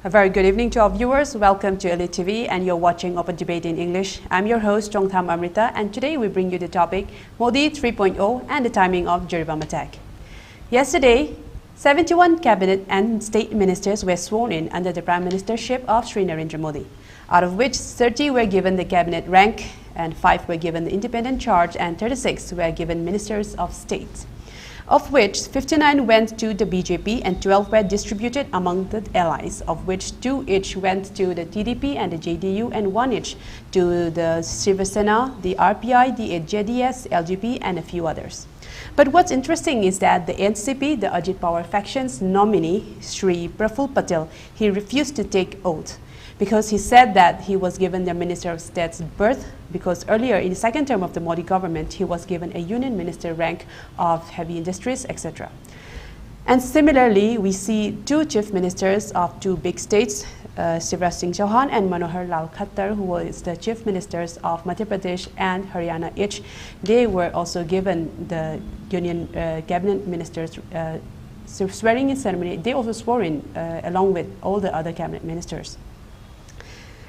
A very good evening to our viewers. Welcome to ELITETV and you're watching Open Debate in English. I'm your host Chongtham Amrita and today we bring you the topic Modi 3.0 and the timing of Jiribam attack. Yesterday, 71 cabinet and state ministers were sworn in under the Prime Ministership of Sri Narendra Modi, out of which 30 were given the cabinet rank and 5 were given the independent charge and 36 were given ministers of state, of which 59 went to the BJP and 12 were distributed among the allies, of which 2 each went to the TDP and the JDU and 1 each to the Shiva Sena, the RPI, the JDS, LGP and a few others. But what's interesting is that the NCP, the Ajit Power faction's nominee, Sri Praful Patel, he refused to take oath because he said that he was given the Minister of State's berth because earlier in the second term of the Modi government, he was given a Union Minister rank of heavy industries, etc. And similarly, we see 2 chief ministers of 2 big states, Shivraj Singh Chauhan and Manohar Lal Khattar, who was the chief ministers of Madhya Pradesh and Haryana each. They were also given the Union cabinet ministers swearing in ceremony. They also swore in along with all the other cabinet ministers.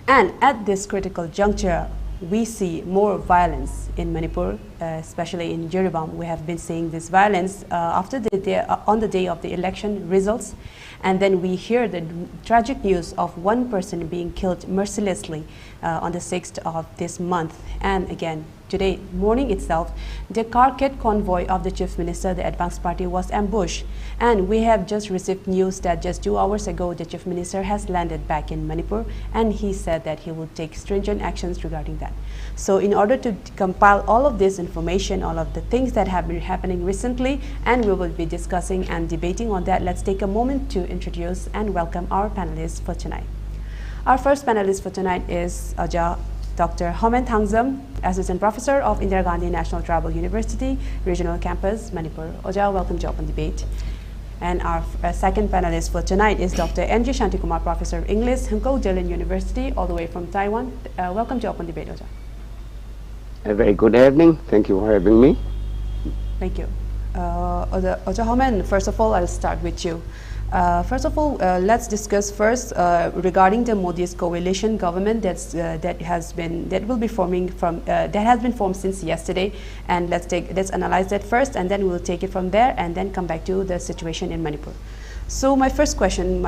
And at this critical juncture, we see more violence in Manipur, especially in Jiribam. We have been seeing this violence on the day of the election results. And then we hear the tragic news of 1 person being killed mercilessly on the 6th of this month. And again, today morning itself, the Karket convoy of the Chief Minister, the Advanced Party, was ambushed. And we have just received news that just 2 hours ago, the Chief Minister has landed back in Manipur, and he said that he will take stringent actions regarding that. So in order to compile all of this information, all of the things that have been happening recently, and we will be discussing and debating on that, let's take a moment to introduce and welcome our panelists for tonight. Our first panelist for tonight is Dr. Homen Thangjam, Assistant Professor of Indira Gandhi National Tribal University, Regional Campus, Manipur. Oja, welcome to Open Debate. And our second panelist for tonight is Dr. N.G. Shantikumar, Professor of English, Hungkou, Delin University, all the way from Taiwan. Welcome to Open Debate, Oja. A very good evening. Thank you for having me. Thank you. Oja Homen, first of all, I'll start with you. First of all, let's discuss first regarding the Modi's coalition government that has been formed since yesterday, and let's analyze that first, and then we'll take it from there, and then come back to the situation in Manipur. So my first question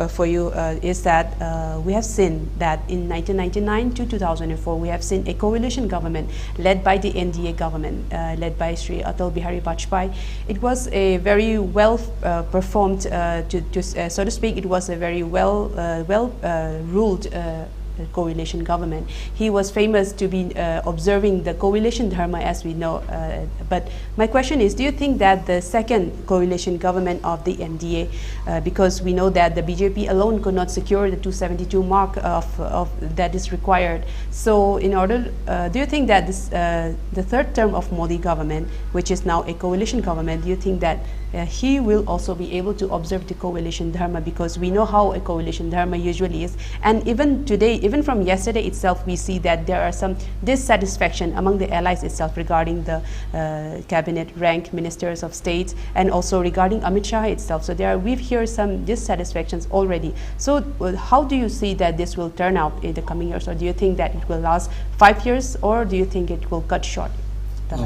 for you is that we have seen that in 1999 to 2004, we have seen a coalition government led by the NDA government, led by Sri Atal Bihari Vajpayee. It was a very well performed, so to speak, it was a very well ruled coalition government. He was famous to be observing the coalition dharma, as we know. But my question is, do you think that the second coalition government of the NDA, because we know that the BJP alone could not secure the 272 mark of that is required, so in order, do you think that this, the third term of Modi government, which is now a coalition government, do you think that he will also be able to observe the coalition dharma, because we know how a coalition dharma usually is? And even today, even from yesterday itself, we see that there are some dissatisfaction among the allies itself regarding the cabinet rank ministers of state, and also regarding Amit Shah itself. So we've heard some dissatisfactions already. So how do you see that this will turn out in the coming years, or do you think that it will last 5 years, or do you think it will cut short?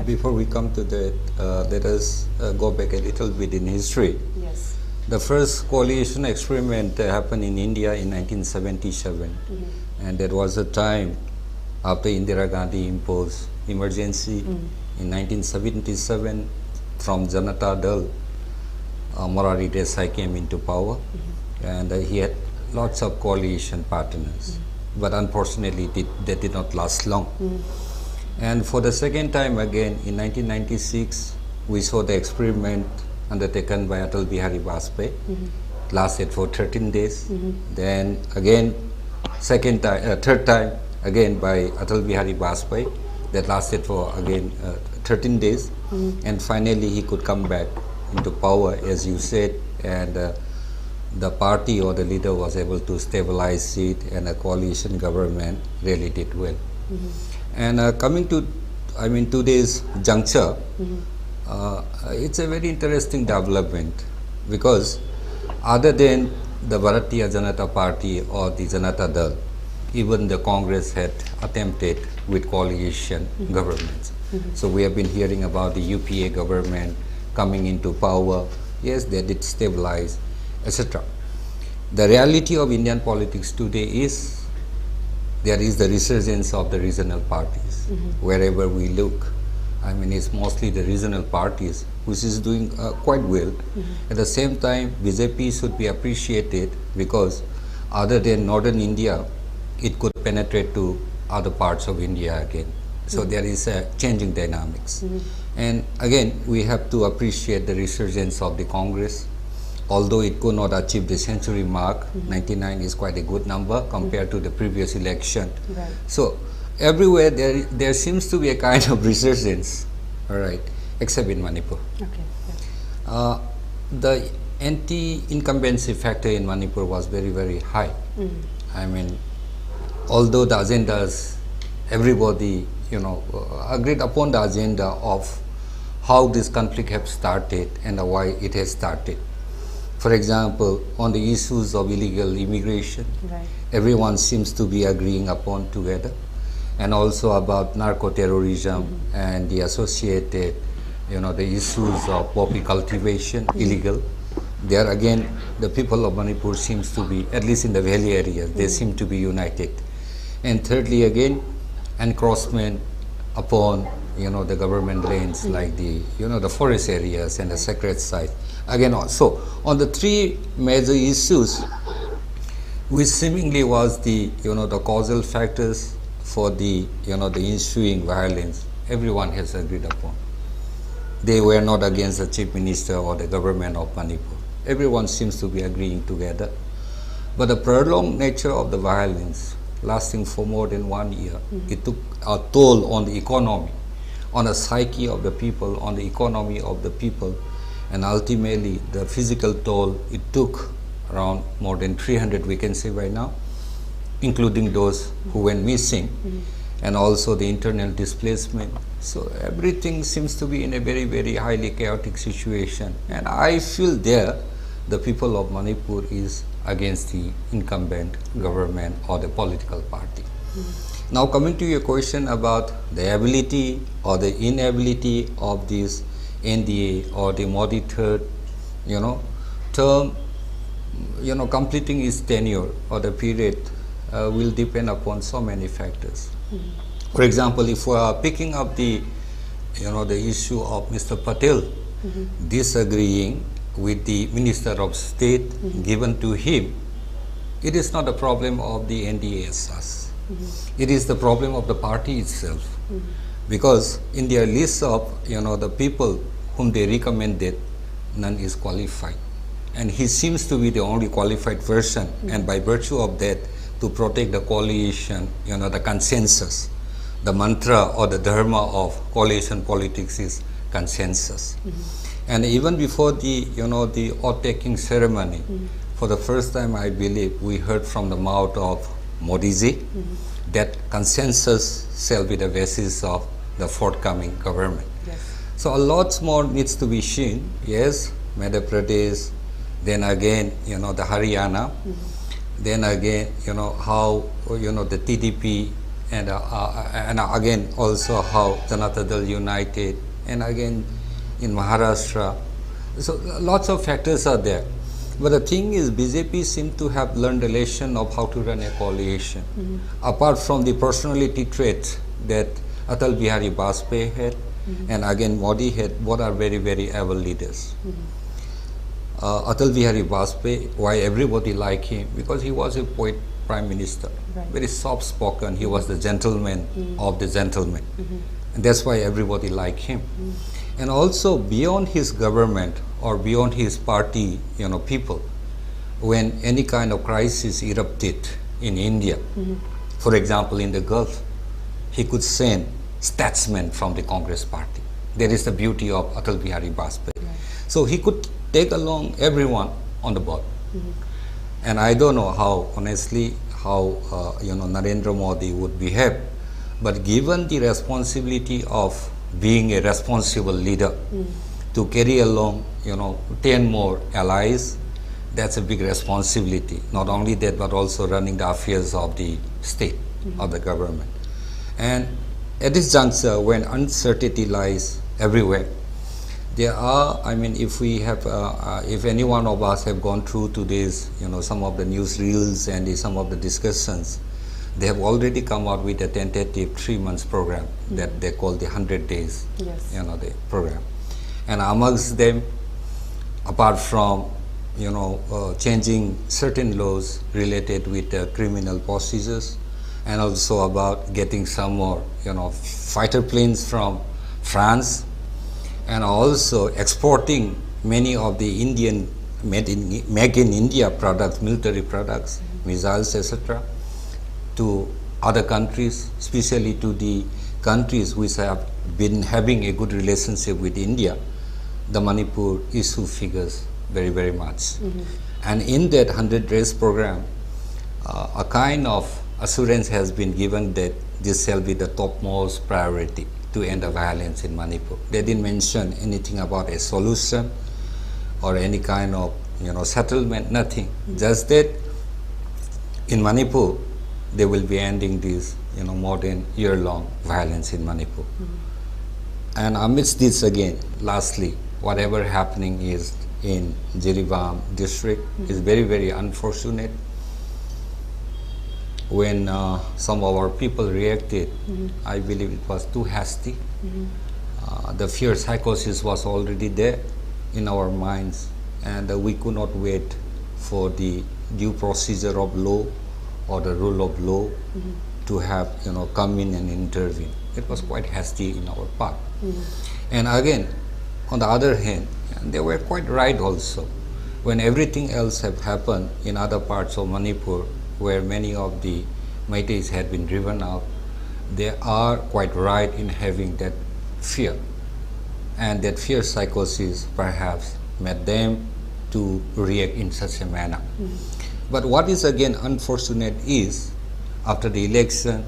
Before we come to that, let us go back a little bit in history. Yes. The first coalition experiment happened in India in 1977, and that was a time after Indira Gandhi imposed emergency. In 1977, from Janata Dal, Morari Desai came into power, and he had lots of coalition partners, but unfortunately they did not last long. And for the second time again, in 1996, we saw the experiment undertaken by Atal Bihari Vajpayee. Lasted for 13 days. Then again, third time again by Atal Bihari Vajpayee. That lasted for again 13 days. And finally he could come back into power, as you said, and the party or the leader was able to stabilize it, and a coalition government really did well. And coming to, today's juncture, it's a very interesting development, because other than the Bharatiya Janata Party or the Janata Dal, even the Congress had attempted with coalition governments. So we have been hearing about the UPA government coming into power. Yes, they did stabilize, etc. The reality of Indian politics today is there is the resurgence of the regional parties. Wherever we look, I mean, it's mostly the regional parties which is doing quite well. At the same time, BJP should be appreciated because other than northern India, it could penetrate to other parts of India again. So there is a changing dynamics. And again, we have to appreciate the resurgence of the Congress. Although it could not achieve the century mark, 99 is quite a good number compared to the previous election. Right. So everywhere there seems to be a kind of resurgence, all right, except in Manipur. Okay. Yeah. The anti-incumbency factor in Manipur was very, very high. I mean, although the agendas, everybody, agreed upon the agenda of how this conflict has started and why it has started. For example, on the issues of illegal immigration, Right. everyone seems to be agreeing upon together, and also about narco-terrorism and the associated, the issues of poppy cultivation, illegal. There again, the people of Manipur seems to be, at least in the valley areas, they seem to be united. And thirdly, again, encroachment upon, the government lands like the, the forest areas and the sacred sites. Again, so on the three major issues, which seemingly was the, the causal factors for the, the ensuing violence, everyone has agreed upon. They were not against the chief minister or the government of Manipur. Everyone seems to be agreeing together. But the prolonged nature of the violence, lasting for more than 1 year, it took a toll on the economy, on the psyche of the people, on the economy of the people, and ultimately the physical toll it took around more than 300, we can say by now, including those who went missing, and also the internal displacement. So everything seems to be in a very, very highly chaotic situation. And I feel there, the people of Manipur is against the incumbent government or the political party. Now coming to your question about the ability or the inability of this NDA or the Modi third, term, completing its tenure or the period will depend upon so many factors. For example, if we are picking up the, the issue of Mr. Patel disagreeing with the Minister of State given to him, it is not a problem of the NDA as such. It is the problem of the party itself. Because in their list of, the people whom they recommended, none is qualified. And he seems to be the only qualified person, and by virtue of that, to protect the coalition, the consensus, the mantra or the dharma of coalition politics is consensus. And even before the, the oath-taking ceremony, for the first time, I believe, we heard from the mouth of Modi ji that consensus shall be the basis of the forthcoming government. Yes. So a lot more needs to be seen. Yes, Madhya Pradesh, then again, the Haryana, then again, how, the TDP, and again also how Janata Dal United, and again in Maharashtra. So lots of factors are there. But the thing is, BJP seems to have learned a lesson of how to run a coalition. Apart from the personality traits that Atal Bihari Vajpayee had, and again Modi had, both are very, very able leaders. Atal Bihari Vajpayee, why everybody liked him? Because he was a poet prime minister, very soft-spoken. He was the gentleman of the gentlemen. And that's why everybody liked him. And also beyond his government or beyond his party, people, when any kind of crisis erupted in India, for example, in the Gulf, he could send statesmen from the Congress party. That is the beauty of Atal Bihari Vajpayee. So he could take along everyone on the boat. And I don't know how, honestly, how Narendra Modi would behave, but given the responsibility of being a responsible leader to carry along 10 more allies, that's a big responsibility. Not only that, but also running the affairs of the state, of the government. And at this juncture, when uncertainty lies everywhere, there are, I mean, if we have, if any one of us have gone through today's, some of the news reels and some of the discussions, they have already come out with a tentative 3 months program that they call the 100 days, the program. And amongst them, apart from, changing certain laws related with criminal procedures, and also about getting some more, fighter planes from France, and also exporting many of the Indian made in India products, military products, missiles, etc., to other countries, especially to the countries which have been having a good relationship with India. The Manipur issue figures very, very much. And in that 100 days program, a kind of assurance has been given that this shall be the topmost priority to end the violence in Manipur. They didn't mention anything about a solution or any kind of settlement, nothing. Just that in Manipur, they will be ending this more than year-long violence in Manipur. And amidst this again, lastly, whatever happening is in Jiribam district is very, very unfortunate. When some of our people reacted, I believe it was too hasty. The fear psychosis was already there in our minds, and we could not wait for the due procedure of law or the rule of law to have come in and intervene. It was quite hasty in our part. And again, on the other hand, they were quite right also. When everything else have happened in other parts of Manipur, where many of the Meiteis had been driven out, they are quite right in having that fear. And that fear psychosis perhaps made them to react in such a manner. But what is again unfortunate is, after the election,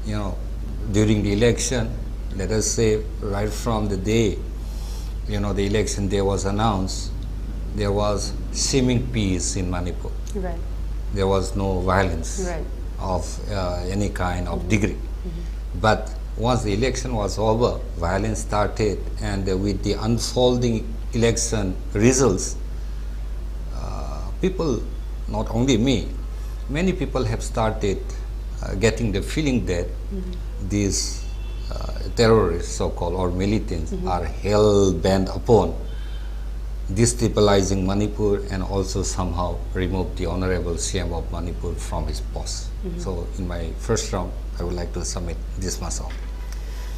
during the election, let us say right from the day, the election day was announced, there was seeming peace in Manipur. Right. There was no violence of any kind of degree. But once the election was over, violence started, and with the unfolding election results, people, not only me, many people have started getting the feeling that these terrorists, so-called, or militants, are hell-bent upon destabilizing Manipur and also somehow remove the Honorable CM of Manipur from his post. So in my first round, I would like to submit this myself.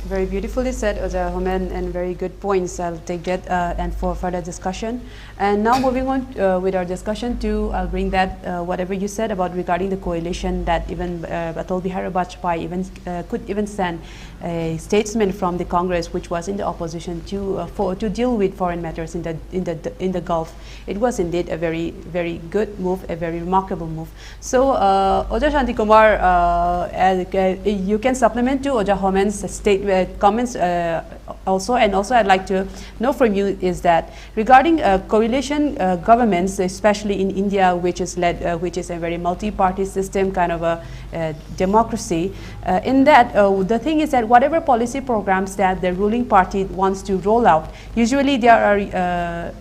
Very beautifully said, Oja Homen, and very good points. I'll take that and for further discussion. And now moving on with our discussion too, I'll bring that whatever you said about regarding the coalition that even Atal Bihari Vajpayee even could even send a statesman from the Congress, which was in the opposition, to deal with foreign matters in the Gulf. It was indeed a very, very good move, a very remarkable move. So Oja Shantikumar, you can supplement to Oja Homen's statement. Comments also, and also I'd like to know from you is that regarding coalition governments, especially in India, which is led, which is a very multi-party system, kind of a democracy. In that, the thing is that whatever policy programs that the ruling party wants to roll out, usually there are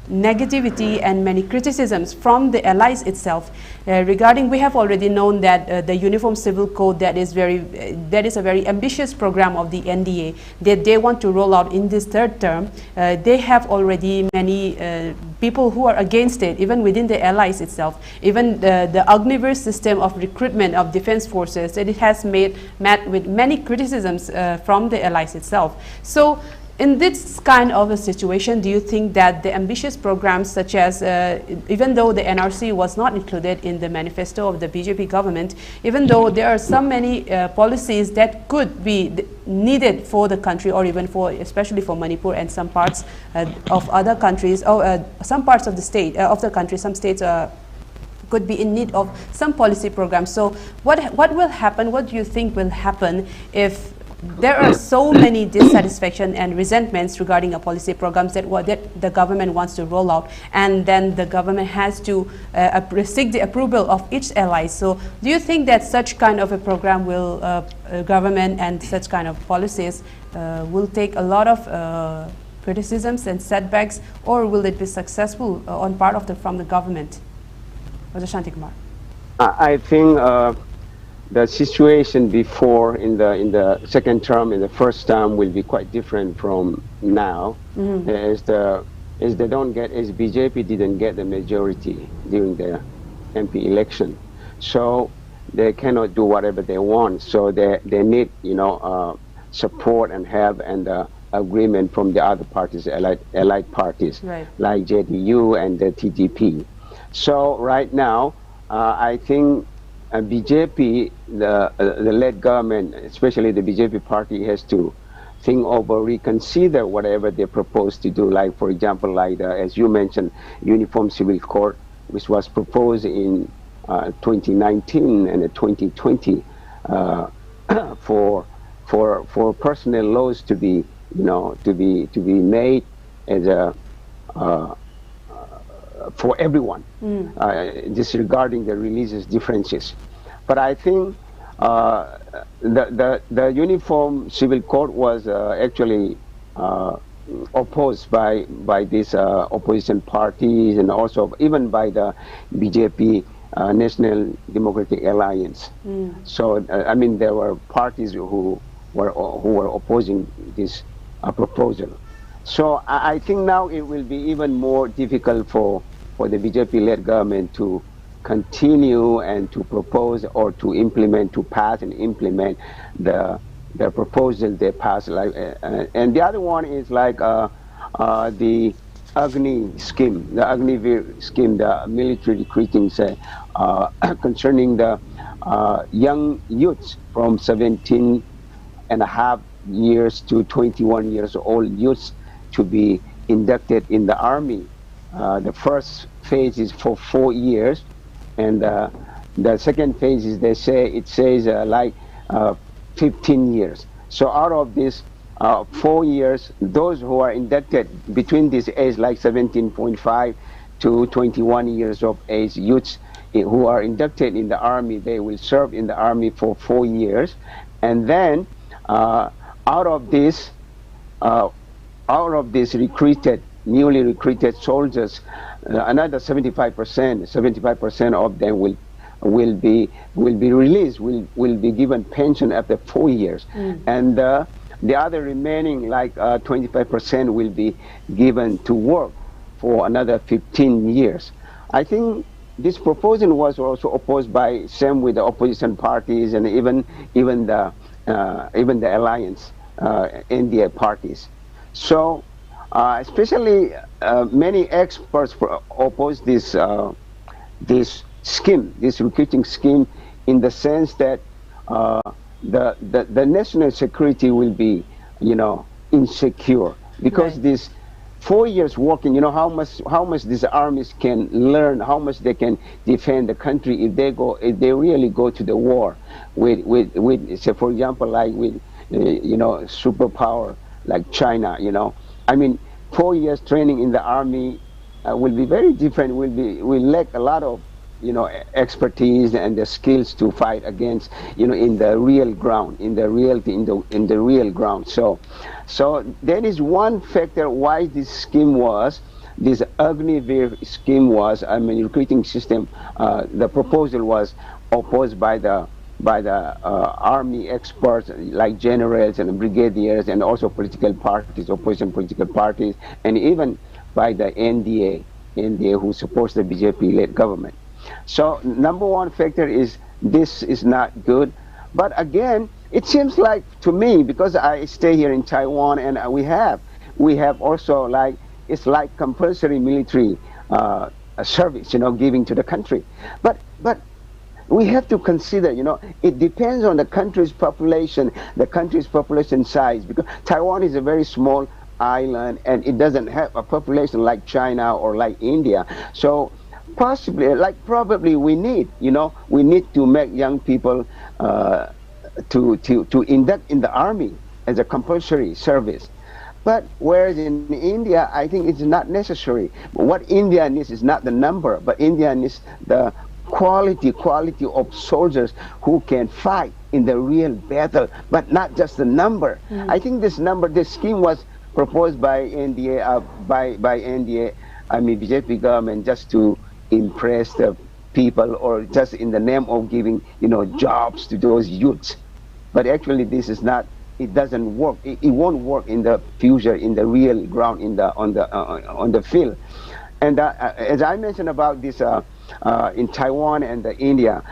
negativity and many criticisms from the allies itself regarding. We have already known that the Uniform Civil Code that is a very ambitious program of the NDA that they want to roll out in this third term. They have already many people who are against it, even within the allies itself. Even the Agniveer system of recruitment of defense forces, that it has met with many criticisms from the allies itself. So in this kind of a situation, do you think that the ambitious programs such as, even though the NRC was not included in the manifesto of the BJP government, even though there are so many policies that could be needed for the country, or even for, especially for Manipur and some parts of other countries, or some parts of the state, of the country, some states could be in need of some policy programs. So what will happen, what do you think will happen if there are so many dissatisfaction and resentments regarding a policy programs that the government wants to roll out, and then the government has to seek the approval of each ally. So do you think that such kind of a program will, government and such kind of policies will take a lot of criticisms and setbacks, or will it be successful on part of from the government? Dr. Shantikumar. I think the situation before in the second term, in the first term, will be quite different from now. As they don't get, as BJP didn't get the majority during the MP election, so they cannot do whatever they want. So they need, you know, support and help and agreement from the other parties, allied parties, right, like JDU and the TTP. So right now, I think BJP, the led government, especially the BJP party, has to think over, reconsider whatever they propose to do. Like, for example, like as you mentioned, Uniform Civil Code, which was proposed in 2019 and 2020 for personal laws to be, you know, to be made as a for everyone, disregarding the religious differences. But I think the Uniform Civil Code was actually opposed by these opposition parties, and also even by the BJP, National Democratic Alliance. So I mean, there were parties who were opposing this proposal. So I think now it will be even more difficult for the BJP-led government to continue and to propose or to implement, to pass and implement the proposal they pass. Like, and the other one is like the Agni scheme, the Agnivir scheme, the military recruiting, concerning the young youths from 17 and a half years to 21 years old youths to be inducted in the army. The first phase is for 4 years, and the second phase is, they say, it says like 15 years. So out of this 4 years, those who are inducted between this age, like 17.5 to 21 years of age youths who are inducted in the army, they will serve in the army for 4 years, and then out of this newly recruited soldiers, another 75% of them will be released, will be given pension after 4 years, and the other remaining, like 25%, will be given to work for another 15 years. I think this proposal was also opposed by some with the opposition parties and even the alliance India parties. So especially many experts oppose this scheme, this recruiting scheme, in the sense that the national security will be, you know, insecure, because right, this 4 years working, you know, how much these armies can learn, how much they can defend the country if they really go to the war with say, for example, like with you know, superpower like China. You know, I mean, 4 years training in the army will be very different. Will lack a lot of, you know, expertise and the skills to fight against, you know, in the real ground, in the real ground. So that is one factor why this scheme was, this Agnivir scheme was, I mean, recruiting system, the proposal was opposed by the army experts like generals and brigadiers, and also political parties, opposition political parties, and even by the NDA who supports the BJP-led government. So number one factor is this is not good. But again, it seems like to me, because I stay here in Taiwan, and we have also, like, it's like compulsory military service, you know, giving to the country. But we have to consider, you know, it depends on the country's population, the country's population size, because Taiwan is a very small island and it doesn't have a population like China or like India. So probably we need, you know, we need to make young people to induct in the army as a compulsory service. But whereas in India, I think it's not necessary. What India needs is not the number, but India needs the quality of soldiers who can fight in the real battle, but not just the number. I think this scheme was proposed by NDA, by NDA, I mean BJP government, just to impress the people, or just in the name of giving, jobs to those youths. But actually, this is not. It doesn't work. It won't work in the future, in the real ground, on the field. And as I mentioned about this in Taiwan and India,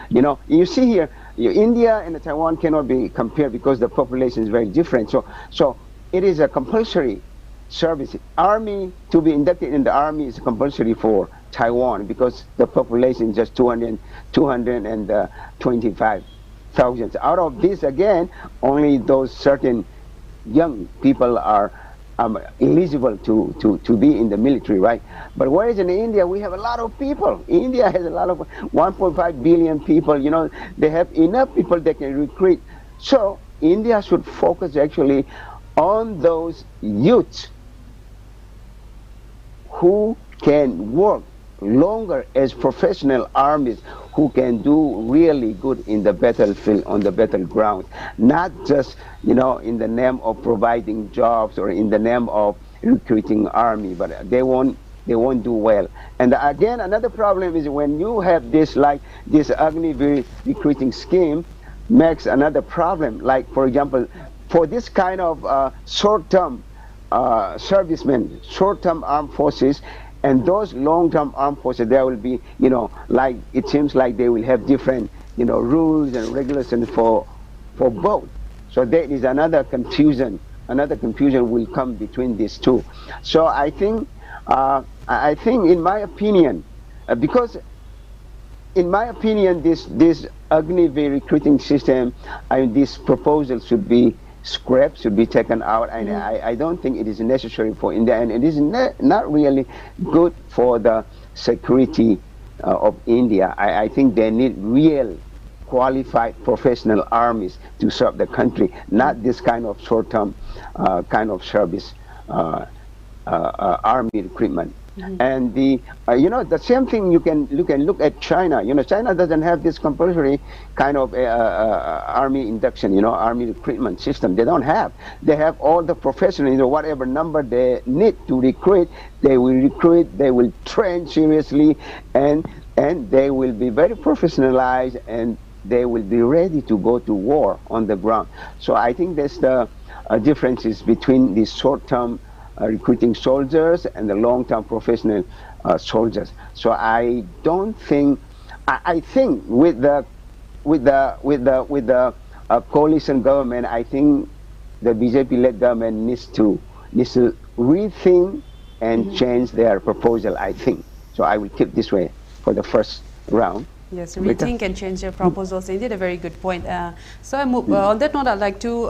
you see here, India and Taiwan cannot be compared because the population is very different. So it is a compulsory service. Army, to be inducted in the army is compulsory for Taiwan because the population is just 225,000. Out of this, again, only those certain young people are eligible to be in the military, right? But whereas in India, we have a lot of people. India has a lot of 1.5 billion people. They have enough people they can recruit. So India should focus actually on those youths who can work longer as professional armies, who can do really good in the battlefield, on the battleground, not just in the name of providing jobs or in the name of recruiting army, but they won't do well. And again, another problem is when you have this Agni recruiting scheme, makes another problem. Like, for example, for this kind of short-term servicemen, short-term armed forces, and those long-term armed forces, there will be, like it seems like they will have different, rules and regulations for both. So there is another confusion. Another confusion will come between these two. So I think, in my opinion, because in my opinion, this Agni recruiting system, this proposal should be scrapped, should be taken out, and I don't think it is necessary for India, and it is not really good for the security of India. I think they need real qualified professional armies to serve the country, not this kind of short-term kind of service army recruitment. And the same thing you can look at China. China doesn't have this compulsory kind of army induction, army recruitment system. They don't have. They have all the professionals, whatever number they need to recruit, they will recruit. They will train seriously, and they will be very professionalized, and they will be ready to go to war on the ground. So I think there's the differences between the short-term recruiting soldiers and the long-term professional soldiers. So I don't think. I think with the coalition government, I think the BJP-led government needs to rethink and change their proposal. I think so. I will keep this way for the first round. Yes, rethink and change your proposals. Indeed, a very good point. So on that note, I'd like to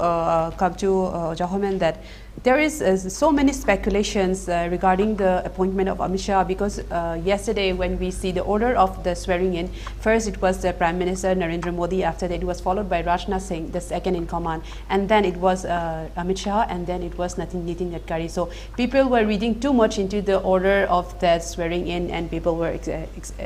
come to Homen, that there is so many speculations regarding the appointment of Amit Shah, because yesterday when we see the order of the swearing in, first it was the Prime Minister Narendra Modi, after that it was followed by Rajnath Singh, the second in command, and then it was Amit Shah, and then it was Nitin Gadkari. So people were reading too much into the order of that swearing in, and people were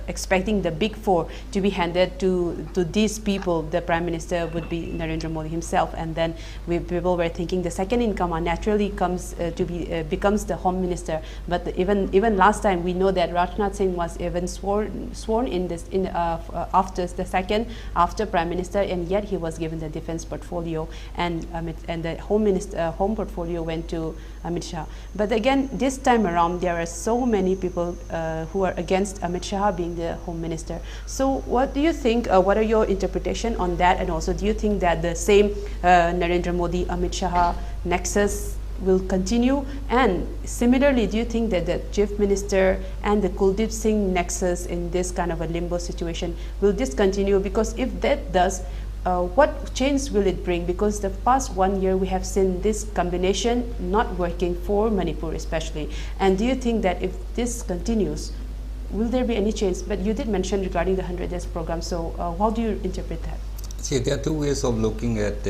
expecting the big four to be handed to these people. The Prime Minister would be Narendra Modi himself, and then people were thinking the second in command naturally comes becomes the Home Minister. But even last time we know that Rajnath Singh was even sworn in this after the second after Prime Minister, and yet he was given the defense portfolio, and the home portfolio went to Amit Shah. But again, this time around there are so many people who are against Amit Shah being the Home Minister. So what do you think? What are your interpretation on that? And also, do you think that the same Narendra Modi Amit Shah nexus will continue? And similarly, do you think that the Chief Minister and the Kuldeep Singh nexus in this kind of a limbo situation will this continue? Because if that does, what change will it bring? Because the past 1 year we have seen this combination not working for Manipur especially. And do you think that if this continues, will there be any change? But you did mention regarding the 100 days program, so how do you interpret that? See, there are two ways of looking at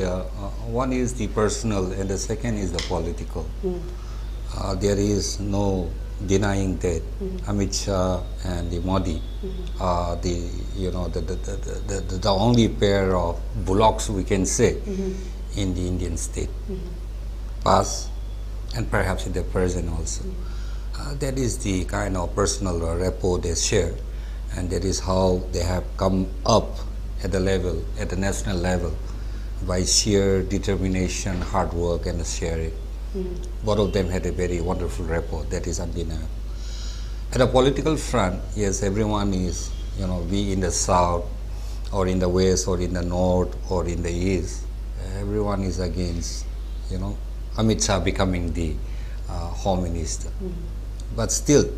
one is the personal and the second is the political. There is no denying that Amit Shah and the Modi are the only pair of bullocks, we can say, in the Indian state, past and perhaps in the present also. That is the kind of personal rapport they share, and that is how they have come up at the level, at the national level, by sheer determination, hard work, and sharing. Both of them had a very wonderful rapport, that is undeniable. At a political front, yes, everyone is, be in the south, or in the west, or in the north, or in the east, everyone is against, Amit Shah becoming the Home Minister. But still,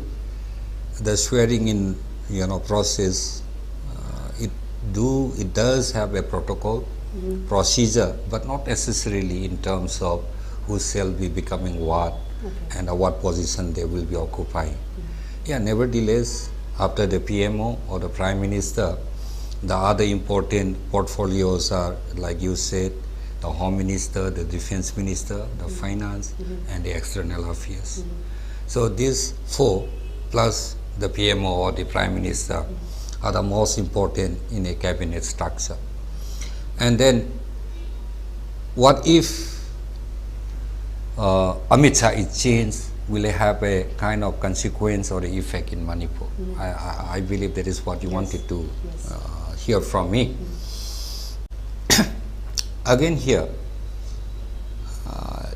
the swearing in, process, it does have a protocol, procedure, but not necessarily in terms of who shall be becoming what and what position they will be occupying. Yeah, nevertheless, after the PMO or the Prime Minister, the other important portfolios are, like you said, the Home Minister, the Defense Minister, the Finance, and the External Affairs. So these four, plus the PMO or the Prime Minister, are the most important in a cabinet structure. And then, what if Amit Shah is changed? Will it have a kind of consequence or effect in Manipur? I believe that is what you wanted to hear from me. Again here,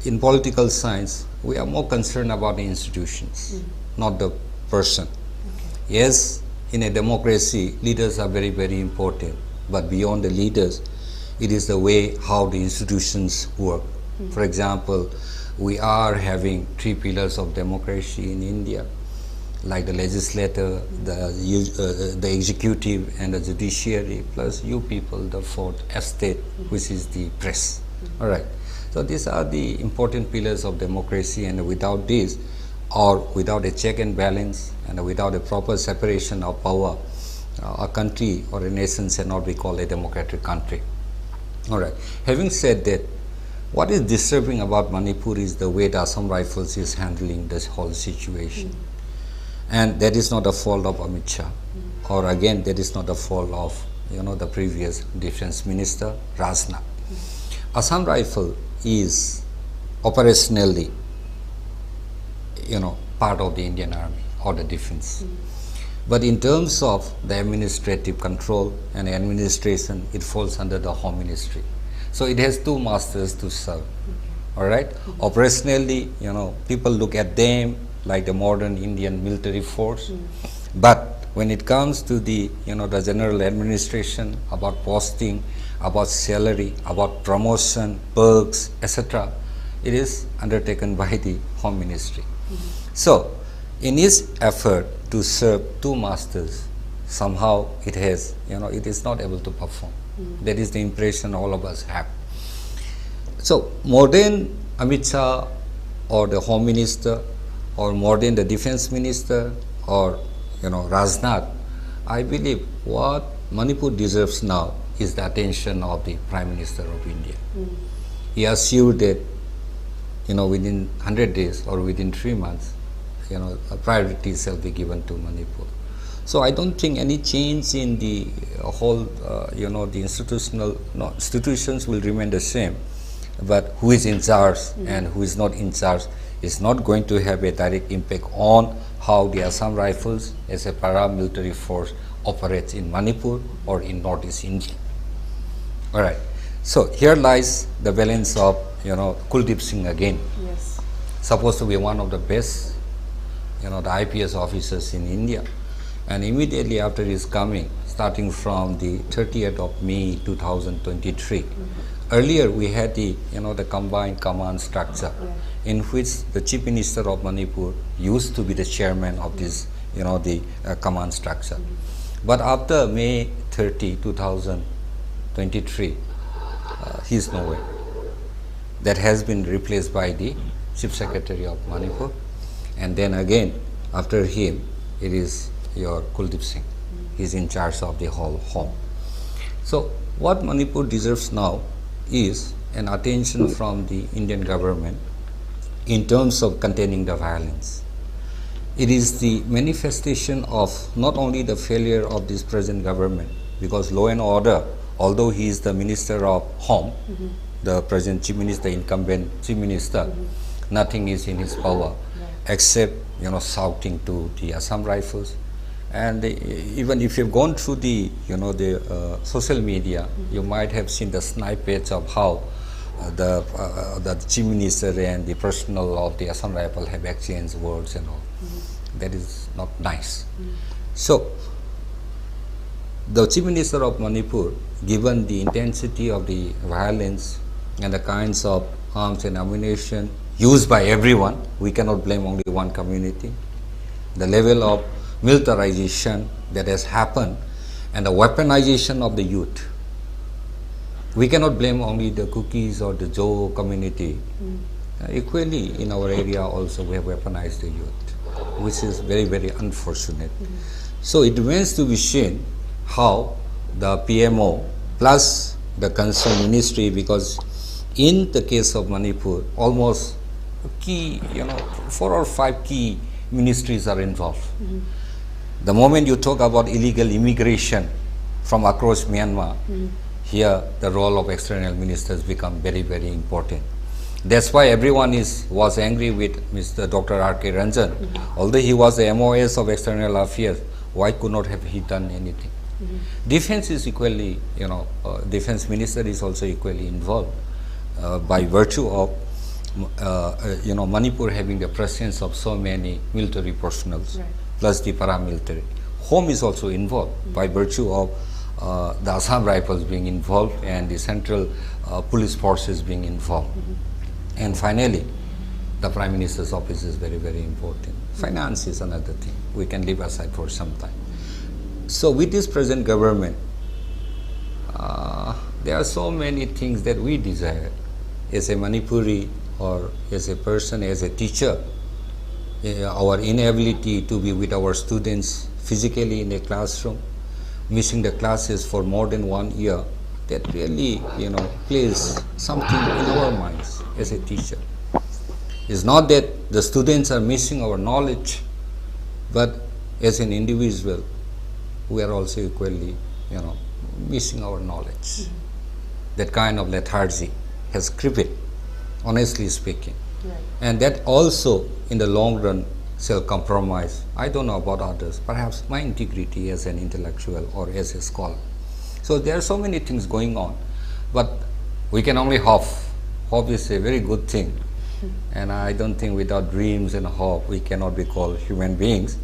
in political science, we are more concerned about the institutions, not the person. Yes, in a democracy, leaders are very, very important. But beyond the leaders, it is the way how the institutions work. For example, we are having three pillars of democracy in India, like the legislature, the executive, and the judiciary, plus you people, the fourth estate, which is the press. All right. So these are the important pillars of democracy, and without this, or without a check and balance, and without a proper separation of power, a country or a nation cannot be called a democratic country. All right. Having said that, what is disturbing about Manipur is the way the Assam Rifles is handling this whole situation. And that is not a fault of Amit Shah, or again, that is not a fault of the previous Defense Minister, Rajnath. Assam Rifle is operationally part of the Indian Army or the defense. But in terms of the administrative control and administration, it falls under the Home Ministry. So it has two masters to serve. All right? Operationally, people look at them like the modern Indian military force. But when it comes to the, the general administration, about posting, about salary, about promotion, perks, etc., it is undertaken by the Home Ministry. So, in its effort to serve two masters, somehow it has, it is not able to perform. That is the impression all of us have. So, more than Amit Shah or the Home Minister, or more than the Defense Minister, or Rajnath, I believe what Manipur deserves now is the attention of the Prime Minister of India. He assured that within 100 days or within 3 months, a priority shall be given to Manipur. So I don't think any change in the whole, the institutions will remain the same. But who is in charge and who is not in charge is not going to have a direct impact on how the Assam Rifles as a paramilitary force operates in Manipur or in Northeast India. All right. So here lies the balance of, Kuldeep Singh again. Yes. Supposed to be one of the best, the IPS officers in India. And immediately after his coming, starting from the 30th of May 2023, earlier we had the, the combined command structure, in which the Chief Minister of Manipur used to be the chairman of this, the command structure. But after May 30, 2023, he is nowhere. That has been replaced by the Chief Secretary of Manipur. And then again, after him, it is your Kuldeep Singh. He is in charge of the whole home. So what Manipur deserves now is an attention from the Indian government in terms of containing the violence. It is the manifestation of not only the failure of this present government, because law and order, although he is the Minister of Home, the present Chief Minister, incumbent Chief Minister, nothing is in his power except shouting to the Assam Rifles. And even if you've gone through the social media, you might have seen the snippets of how the Chief Minister and the personnel of the Assam Rifle have exchanged words and all. That is not nice. So the Chief Minister of Manipur, given the intensity of the violence and the kinds of arms and ammunition used by everyone, we cannot blame only one community. The level of militarization that has happened and the weaponization of the youth, we cannot blame only the Cookies or the Joe community. Equally, in our area also we have weaponized the youth, which is very, very unfortunate. So it remains to be seen how the PMO plus the concerned ministry, because in the case of Manipur, almost key, 4 or 5 key ministries are involved. The moment you talk about illegal immigration from across Myanmar, here the role of external ministers become very, very important. That's why everyone was angry with Mr. Dr. R.K. Ranjan. Although he was the MOS of External Affairs, why could not have he done anything? Defense is equally, Defense Minister is also equally involved by virtue of, Manipur having the presence of so many military personnel, plus the paramilitary. Home is also involved by virtue of the Assam Rifles being involved and the central police forces being involved. And finally, the Prime Minister's office is very, very important. Finance is another thing we can leave aside for some time. So with this present government, there are so many things that we desire as a Manipuri or as a person, as a teacher. Our inability to be with our students physically in a classroom, missing the classes for more than 1 year, that really, plays something in our minds as a teacher. It's not that the students are missing our knowledge, but as an individual, we are also equally, missing our knowledge. That kind of lethargy has crept, honestly speaking. And that also, in the long run, shall compromise. I don't know about others, perhaps my integrity as an intellectual or as a scholar. So there are so many things going on, but we can only hope. Hope is a very good thing. And I don't think without dreams and hope, we cannot be called human beings.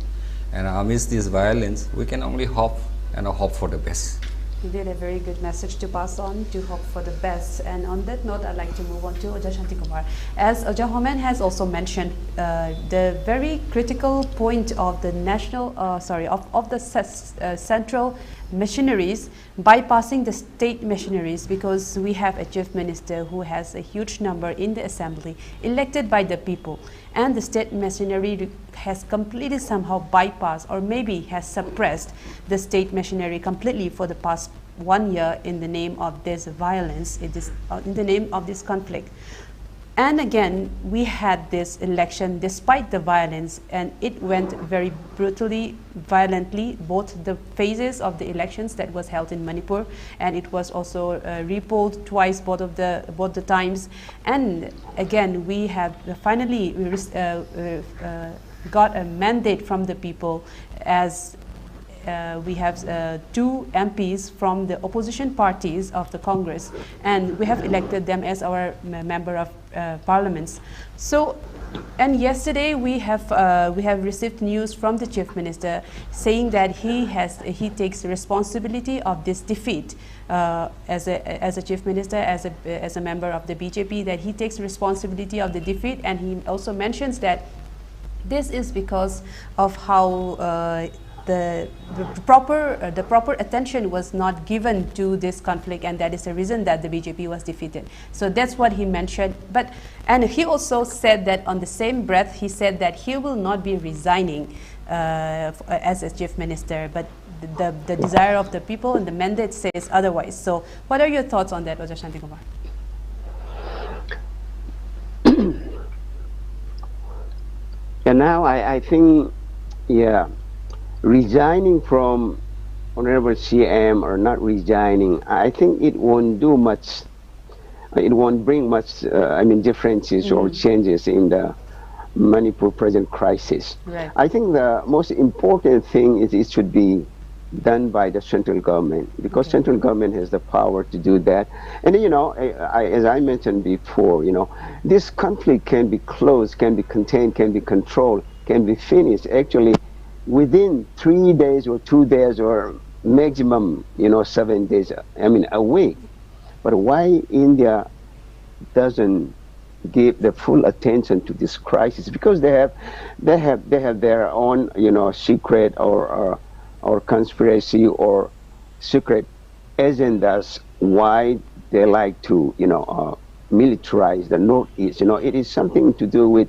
And amidst this violence, we can only hope and hope for the best. Indeed, a very good message to pass on, to hope for the best. And on that note, I'd like to move on to Oja Shantikumar. As Oja Homen has also mentioned, the very critical point of the central missionaries bypassing the state missionaries, because we have a chief minister who has a huge number in the assembly elected by the people, and the state missionary has completely somehow bypassed or maybe has suppressed the state missionary completely for the past 1 year in the name of this violence, in the name of this conflict. And again, we had this election despite the violence, and it went very brutally, violently, both the phases of the elections that was held in Manipur, and it was also repolled twice, both the times. And again, we have finally got a mandate from the people, as we have 2 MPs from the opposition parties of the Congress, and we have elected them as our member of parliaments. So, and yesterday we have received news from the chief minister saying that he takes responsibility of this defeat as a chief minister, as a member of the BJP, that he takes responsibility of the defeat, and he also mentions that this is because of how the proper attention was not given to this conflict, and that is the reason that the BJP was defeated. So that's what he mentioned. And he also said that on the same breath, he said that he will not be resigning as a chief minister, but the desire of the people and the mandate says otherwise. So what are your thoughts on that, Dr. Shantikumar? And now I think, yeah, resigning from Honorable CM or not resigning, I think it won't do much. It won't bring much, differences or changes in the Manipur present crisis. Right. I think the most important thing is it should be done by the central government, because central government has the power to do that. And as I mentioned before, this conflict can be closed, can be contained, can be controlled, can be finished actually within 3 days or 2 days or maximum 7 days, a week. But why India doesn't give the full attention to this crisis? Because they have their own secret or conspiracy or secret agendas why they like to militarize the Northeast. It is something to do with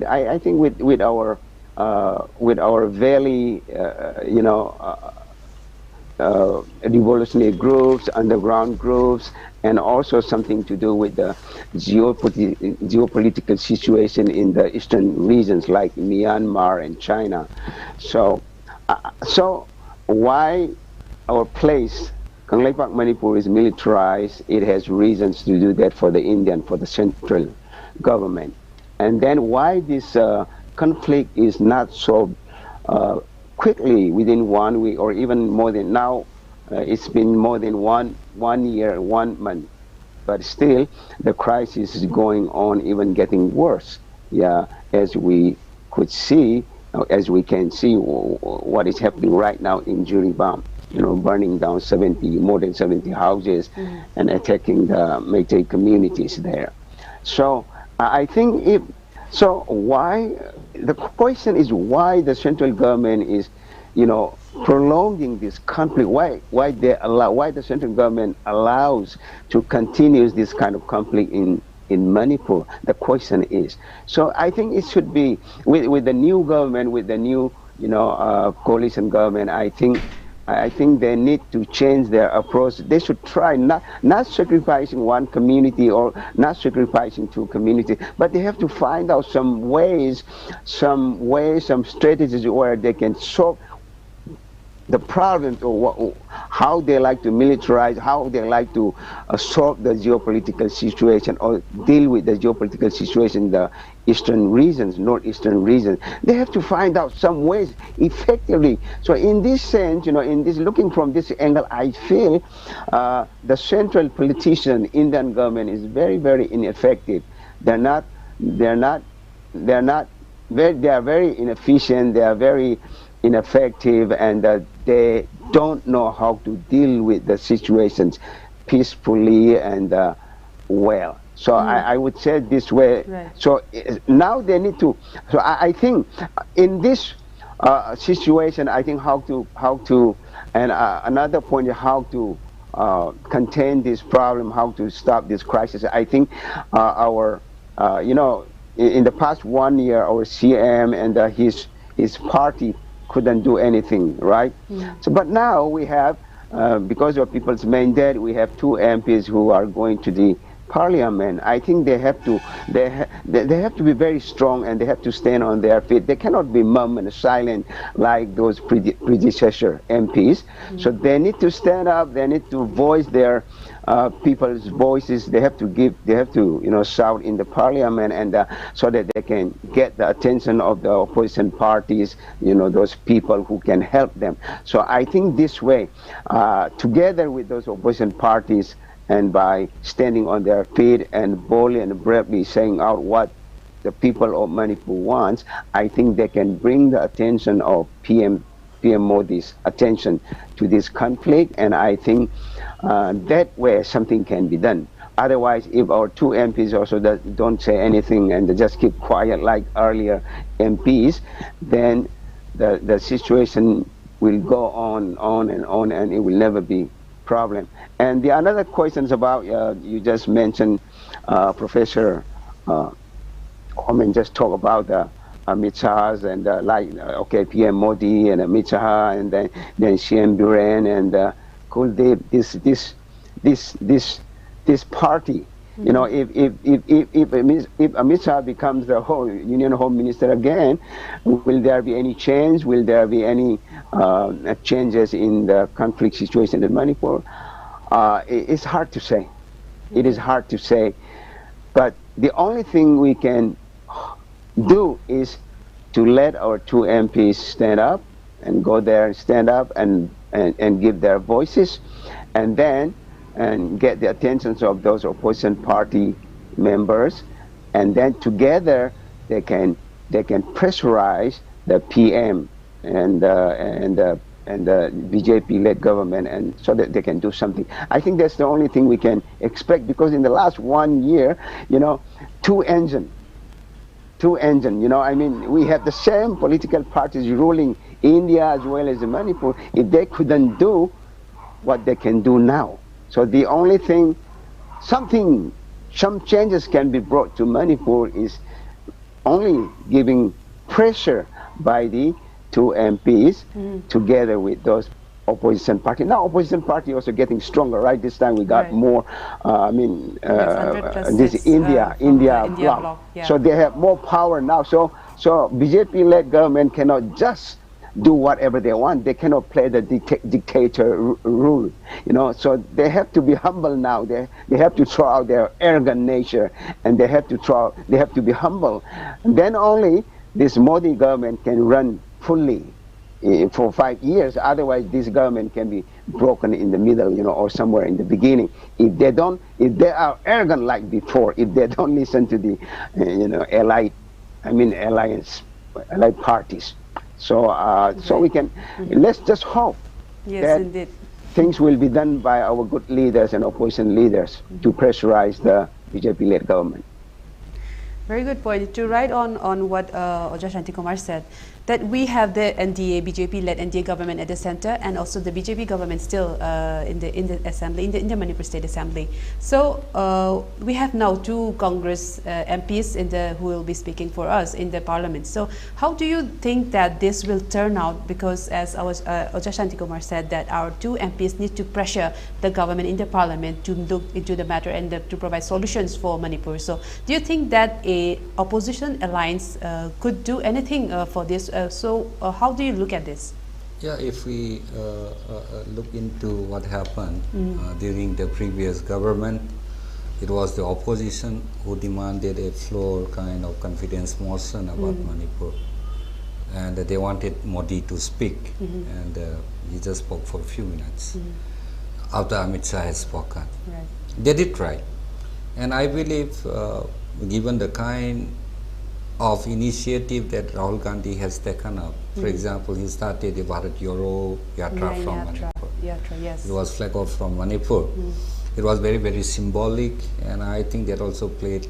I think with our very revolutionary groups, underground groups, and also something to do with the geopolitical situation in the eastern regions like Myanmar and China. So why our place, Kangleipak Manipur, is militarized? It has reasons to do that for the central government. And then why this conflict is not solved quickly within 1 week or even more than now. It's been more than one year, 1 month, but still the crisis is going on, even getting worse. Yeah, as we can see what is happening right now in Jiribam, burning down more than 70 houses and attacking the Meitei communities there. So I think why, the question is why the central government is, prolonging this conflict. Why the central government allows to continue this kind of conflict in Manipur? The question is. So I think it should be with the new government, with the new coalition government. I think they need to change their approach. They should try not sacrificing one community or not sacrificing two communities, but they have to find out some ways, some strategies where they can solve the problems, or how they like to militarize, how they like to solve the geopolitical situation or deal with the geopolitical situation in the eastern regions, northeastern regions. They have to find out some ways effectively. So in this sense, in this, looking from this angle, I feel the central politician, Indian government, is very, very ineffective. They are very inefficient. They are very ineffective, and they don't know how to deal with the situations peacefully and well. So I would say it this way. Right. So now they need to. So I think in this situation, I think how to, and another point is how to contain this problem, how to stop this crisis. I think our in the past 1 year, our CM and his party couldn't do anything, right? So, but now we have, because of people's mandate, we have 2 MPs who are going to the Parliament. I think they have to be very strong, and they have to stand on their feet. They cannot be mum and silent like those predecessor MPs. So they need to stand up. They need to voice their people's voices. They have to shout in the Parliament, and so that they can get the attention of the opposition parties. Those people who can help them. So I think this way, together with those opposition parties, and by standing on their feet and boldly and bravely saying out what the people of Manipur wants, I think they can bring the attention of PM Modi's attention to this conflict, and I think that way something can be done. Otherwise, if our 2 MPs also don't say anything and they just keep quiet like earlier MPs, then the situation will go on and on, and it will never be problem. And the another question is about, you just mentioned, Professor Homen just talked about the Amit Shah's and okay, PM Modi and Amit Shah and then CM Duran and Kuldeep, this party. You know, if Amit Shah becomes the whole Union Home Minister again, will there be any change? Will there be any changes in the conflict situation in Manipur? It's hard to say. It is hard to say. But the only thing we can do is to let our two MPs stand up and go there and stand up and give their voices, and then get the attention of those opposition party members, and then together they can pressurize the PM and the BJP-led government, and so that they can do something. I think that's the only thing we can expect, because in the last 1 year, you know, two engine. You know, I mean, we have the same political parties ruling India as well as Manipur. If they couldn't do what they can do now, so the only thing, some changes can be brought to Manipur is only giving pressure by the two MPs together with those opposition party. Now opposition party also getting stronger, right? This time we got more, this India bloc. Yeah. So they have more power now. So BJP-led government cannot just do whatever they want. They cannot play the dictator rule, you know. So they have to be humble now. They have to throw out their arrogant nature, and they have to be humble. And then only this Modi government can run fully for 5 years. Otherwise, this government can be broken in the middle, you know, or somewhere in the beginning. If they are arrogant like before, if they don't listen to the, allied parties. So we can, let's just hope that indeed, things will be done by our good leaders and opposition leaders to pressurize the BJP-led government. Very good point. To write on what Oja Shantikumar said, that we have the NDA, BJP-led NDA government at the center, and also the BJP government still in the assembly, in the Manipur State Assembly. So we have now two Congress MPs who will be speaking for us in the Parliament. So how do you think that this will turn out? Because as Oja Shantikumar said, that our two MPs need to pressure the government in the Parliament to look into the matter and to provide solutions for Manipur. So do you think that a opposition alliance could do anything for this? How do you look at this? Yeah, if we look into what happened during the previous government, it was the opposition who demanded a floor kind of confidence motion about Manipur, and they wanted Modi to speak, and he just spoke for a few minutes after Amit Shah has spoken. Right. They did try, and I believe given the kind of initiative that Rahul Gandhi has taken up. For example, he started the Bharat Yoro Yatra from Manipur. Yes. It was flag off from Manipur. It was very, very symbolic, and I think that also played,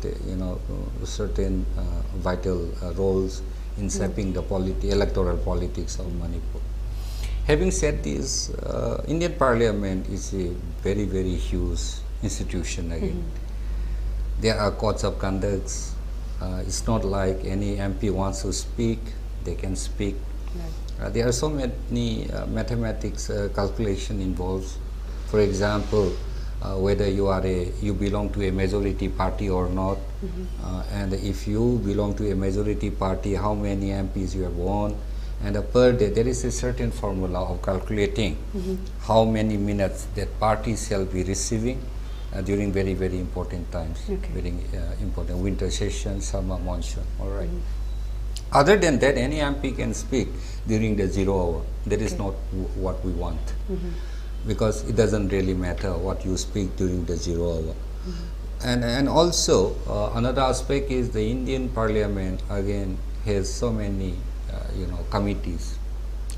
certain vital roles in shaping the electoral politics of Manipur. Having said this, Indian Parliament is a very, very huge institution again. There are codes of conduct. It's not like any MP wants to speak, they can speak. Right. There are so many mathematics calculation involved. For example, whether you belong to a majority party or not, and if you belong to a majority party, how many MPs you have won, and per day there is a certain formula of calculating how many minutes that party shall be receiving during very, very important times, very important winter session, summer, monsoon. All right. Other than that, any MP can speak during the 0 hour. That is not what we want, because it doesn't really matter what you speak during the 0 hour. And also another aspect is the Indian Parliament again has so many committees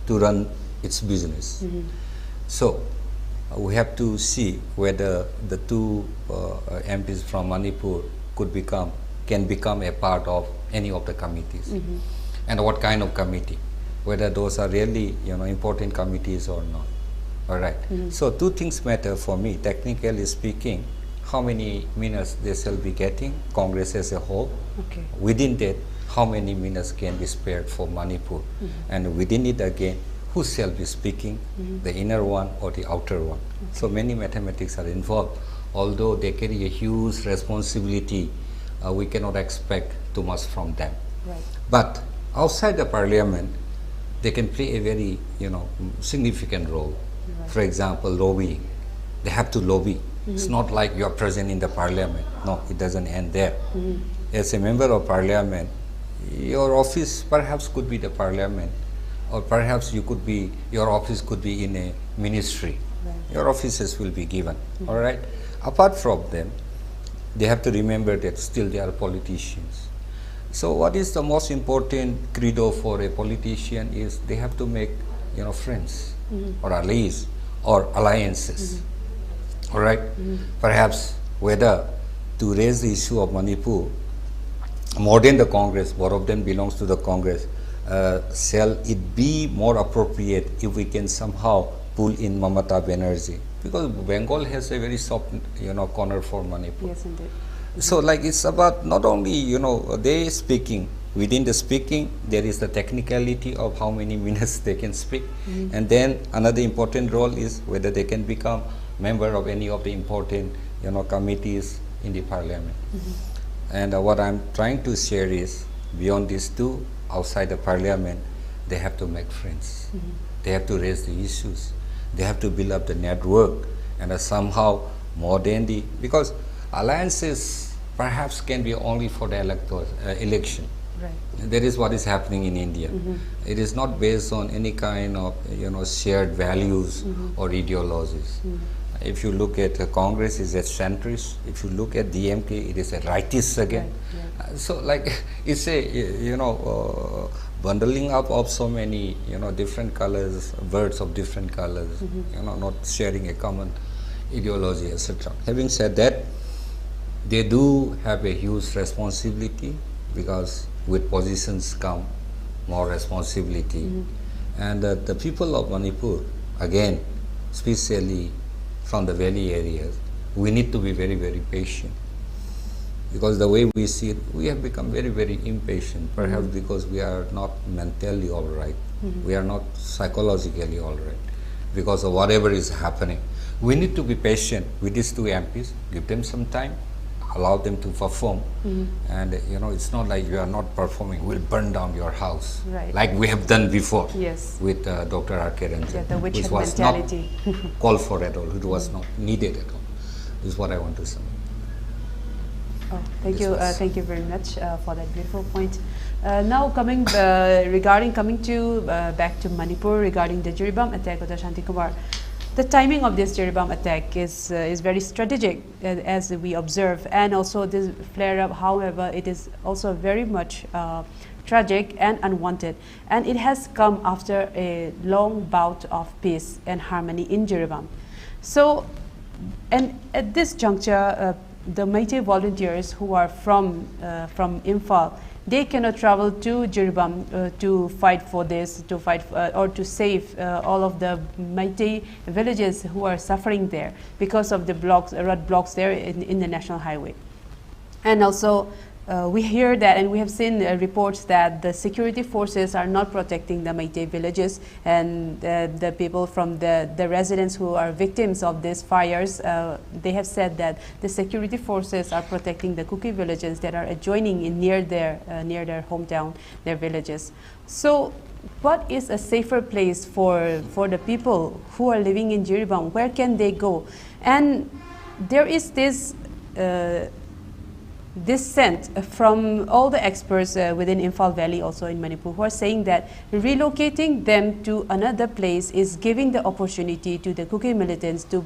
to run its business. So we have to see whether the two MPs from Manipur can become a part of any of the committees, and what kind of committee, whether those are really important committees or not. All right. So two things matter for me. Technically speaking, how many minutes they shall be getting, Congress as a whole. Within that, how many minutes can be spared for Manipur, and within it again, who shall be speaking, the inner one or the outer one. So many mathematics are involved. Although they carry a huge responsibility, we cannot expect too much from them. Right. But outside the parliament, they can play a very, significant role. Right. For example, lobbying. They have to lobby. It's not like you are present in the parliament. No, it doesn't end there. As a member of parliament, your office perhaps could be the parliament, or perhaps your office could be in a ministry. Right. Your offices will be given. All right. Apart from them, they have to remember that still they are politicians. So what is the most important credo for a politician is they have to make, friends or allies or alliances. All right. Perhaps whether to raise the issue of Manipur more than the Congress, both of them belongs to the Congress, shall it be more appropriate if we can somehow pull in Mamata Banerjee, because Bengal has a very soft, corner for Manipur. Yes, indeed. So like it's about not only, they speaking, within the speaking, there is the technicality of how many minutes they can speak. And then another important role is whether they can become member of any of the important, committees in the parliament. And what I'm trying to share is, beyond these two, outside the parliament, they have to make friends. They have to raise the issues. They have to build up the network, and somehow more than because alliances perhaps can be only for the election. Right. That is what is happening in India. It is not based on any kind of, shared values or ideologies. If you look at Congress, it's a centrist. If you look at DMK, it is a rightist again. Right. So like it's a, bundling up of so many, different colors, birds of different colors, not sharing a common ideology, etc. Having said that, they do have a huge responsibility, because with positions come more responsibility. And the people of Manipur, again, especially from the valley areas, we need to be very, very patient. Because the way we see it, we have become very, very impatient, perhaps because we are not mentally all right. We are not psychologically all right because of whatever is happening. We need to be patient with these two MPs, give them some time, allow them to perform. And it's not like you are not performing, we'll burn down your house, like we have done before with Dr. R.K. Ranjan, which was mentality. not called for at all, it was not needed at all. This is what I want to say. Oh, thank you very much for that beautiful point. Now coming back to Manipur, regarding the Jiribam attack of the Shantikumar. The timing of this Jiribam attack is very strategic, as we observe, and also this flare-up, however, it is also very much tragic and unwanted, and it has come after a long bout of peace and harmony in Jiribam. So, and at this juncture, the Meitei volunteers who are from Imphal, they cannot travel to Jiribam to fight for this, or to save all of the Meitei villages who are suffering there because of the roadblocks there in the national highway. And also, we hear that, and we have seen reports that the security forces are not protecting the Meitei villages, and the people from the residents who are victims of these fires, they have said that the security forces are protecting the Kuki villages that are adjoining near their hometown, their villages. So, what is a safer place for the people who are living in Jiribam? Where can they go? And there is this dissent from all the experts within Imphal Valley, also in Manipur, who are saying that relocating them to another place is giving the opportunity to the Kuki militants to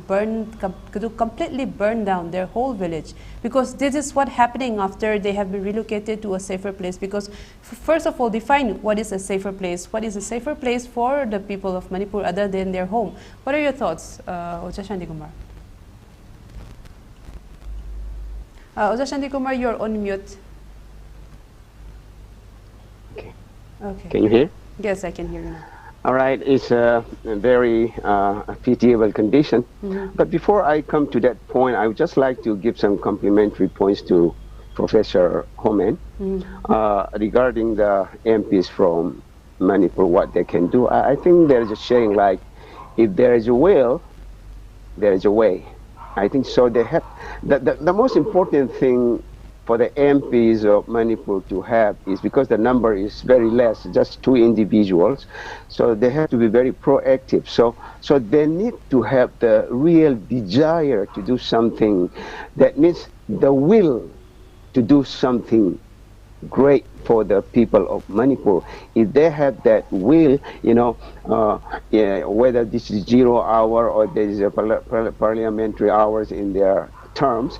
completely burn down their whole village, because this is what happening after they have been relocated to a safer place. Because first of all, define what is a safer place. What is a safer place for the people of Manipur other than their home? What are your thoughts, Oja Shantikumar? Oja Shantikumar, you're on mute. Okay. Can you hear? Yes, I can hear you now. All right, it's a very pitiable condition. But before I come to that point, I would just like to give some complimentary points to Professor Homen. regarding the MPs from Manipur, what they can do. I think there is a saying like, if there is a will, there is a way. I think so. They have the most important thing for the MPs of Manipur to have is, because the number is very less, just 2 individuals, so they have to be very proactive. So they need to have the real desire to do something. That means the will to do something great for the people of Manipur. If they have that will, whether this is 0 hour or there is a parliamentary hours in their terms,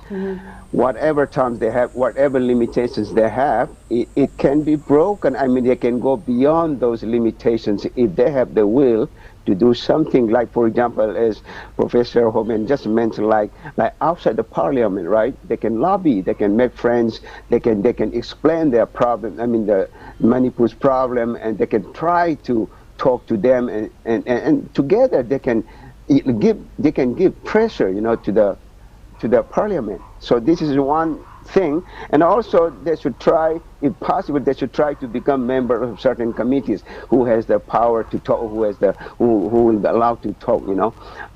whatever terms they have, whatever limitations they have, it can be broken. I mean, they can go beyond those limitations if they have the will to do something. Like, for example, as Professor Homen just mentioned, like outside the parliament, right? They can lobby, they can make friends, they can explain their problem. I mean, the Manipur's problem, and they can try to talk to them, and together they can give pressure, to the parliament. So this is one thing. And also they should try, if possible, they should try to become member of certain committees who has the power to talk, who will be allowed to talk,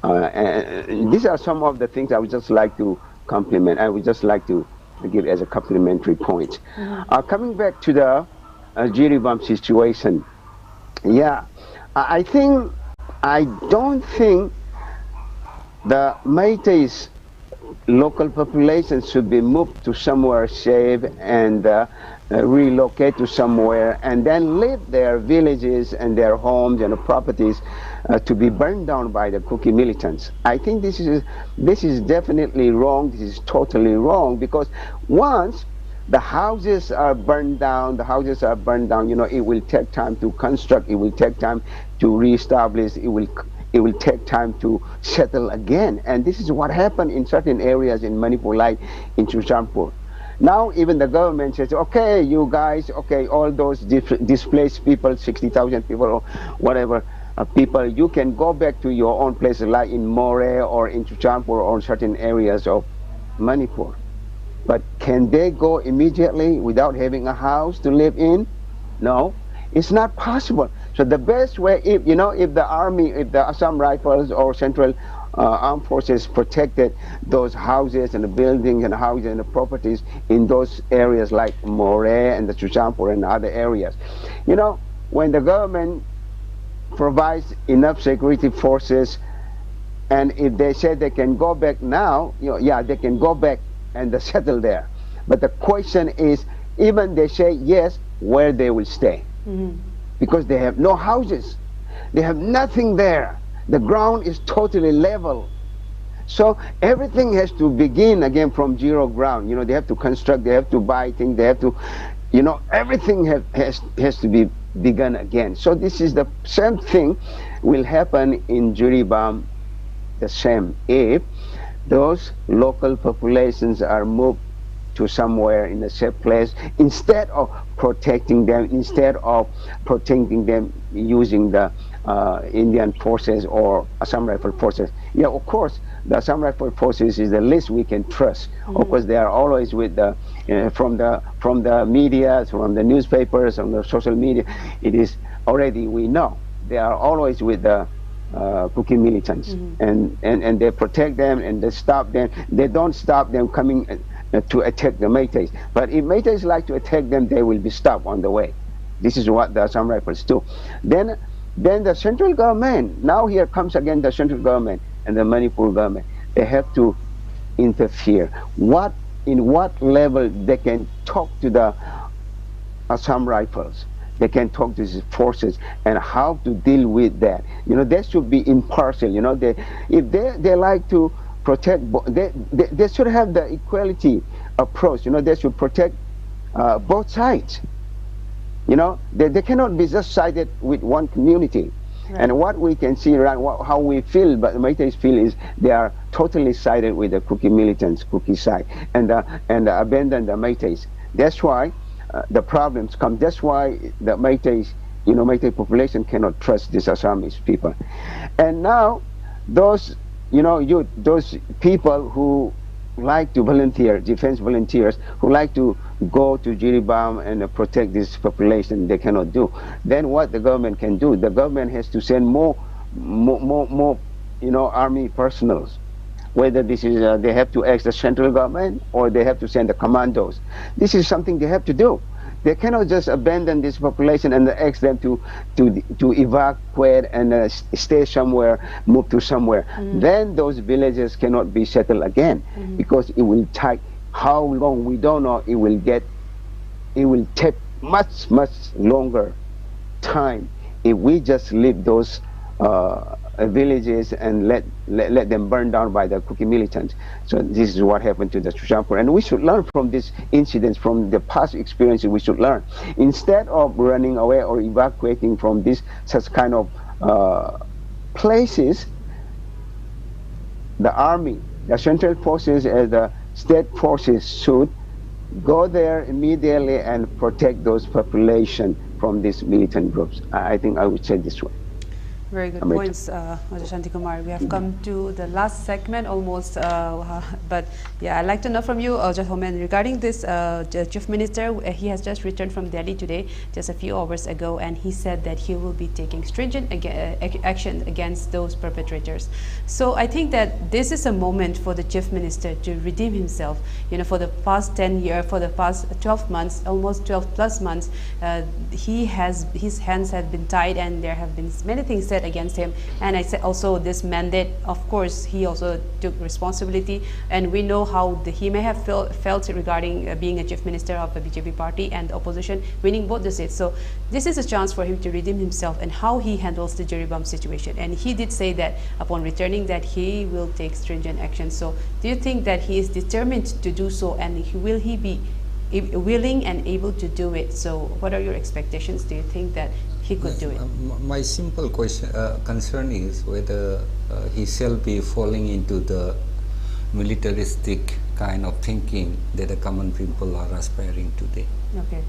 and these are some of the things I would just like to compliment. I would just like to give as a complimentary point. Coming back to the Jiribam situation, I don't think the Meiteis local population should be moved to somewhere safe and relocate to somewhere and then leave their villages and their homes and properties to be burned down by the Kuki militants. I think this is definitely wrong. This is totally wrong, because once the houses are burned down, it will take time to construct, it will take time to reestablish, it will take time to settle again. And this is what happened in certain areas in Manipur, like in Chuchampur. Now even the government says, okay, you guys, okay, all those displaced people, 60,000 people or whatever people, you can go back to your own places, like in More or in Chuchampur or certain areas of Manipur. But can they go immediately without having a house to live in? No, it's not possible. So the best way, if the army, if the Assam Rifles or Central Armed Forces protected those houses and the buildings and houses and the properties in those areas like More and the Chuchampur and other areas, when the government provides enough security forces, and if they say they can go back now, they can go back and they settle there. But the question is, even they say yes, where they will stay. Because they have no houses, they have nothing there. The ground is totally level. So everything has to begin again from zero ground. They have to construct, they have to buy things, they have to, everything has to be begun again. So this is the same thing will happen in Jiribam, the same, if those local populations are moved to somewhere in a safe place, instead of protecting them, using the Indian forces or Assam Rifle forces. Of course, the Assam Rifle forces is the least we can trust. Of course, they are always with the from the media, from the newspapers, from the social media. It is already, we know they are always with the Kuki militants, and they protect them and they stop them. They don't stop them coming to attack the Meiteis. But if Meiteis like to attack them, they will be stopped on the way. This is what the Assam Rifles do. Then the central government, now here comes again the central government and the Manipur government, they have to interfere. In what level they can talk to the Assam Rifles, they can talk to the forces, and how to deal with that. They should be impartial. If they like to protect, they should have the equality approach. They should protect both sides. They cannot be just sided with one community. Right. And what we can see around, how we feel, but the Meiteis feel, is they are totally sided with the Kuki militants, Kuki side, and abandon the Meiteis. That's why the problems come. That's why the Meiteis, Meitei population cannot trust these Assamese people. And now those those people who like to volunteer, defense volunteers who like to go to Jiribam and protect this population, they cannot do. Then what the government can do? The government has to send more, army personnel. Whether this is they have to ask the central government or they have to send the commandos. This is something they have to do. They cannot just abandon this population and ask them to evacuate and stay somewhere, move to somewhere. Then those villages cannot be settled again because it will take how long we don't know. It will take much longer time if we just leave those villages and let them burn down by the Kuki militants. So this is what happened to the Shushanpur, and we should learn from these incidents, from the past experiences. We should learn instead of running away or evacuating from this such kind of places. The army, the central forces, and the state forces should go there immediately and protect those population from these militant groups. I think I would say this way. Very good Amrita. points, Mr. Shantikumar. We have come to the last segment almost, but yeah, I'd like to know from you, just Homen, regarding this Chief Minister. He has just returned from Delhi today, just a few hours ago, and he said that he will be taking stringent action against those perpetrators. So I think that this is a moment for the Chief Minister to redeem himself. You know, for the past 10 years, for the past 12 months, almost 12 plus months, his hands have been tied, and there have been many things said against him. And I said also this mandate, of course, he also took responsibility, and we know how he may have felt regarding being a chief minister of the BJP party and the opposition winning both the seats. So this is a chance for him to redeem himself and how he handles the Jiribam situation. And he did say that upon returning that he will take stringent action. So do you think that he is determined to do so, and will he be willing and able to do it? So what are your expectations? Do you think that he could do it? My simple concern is whether he shall be falling into the militaristic kind of thinking that the common people are aspiring today. Okay.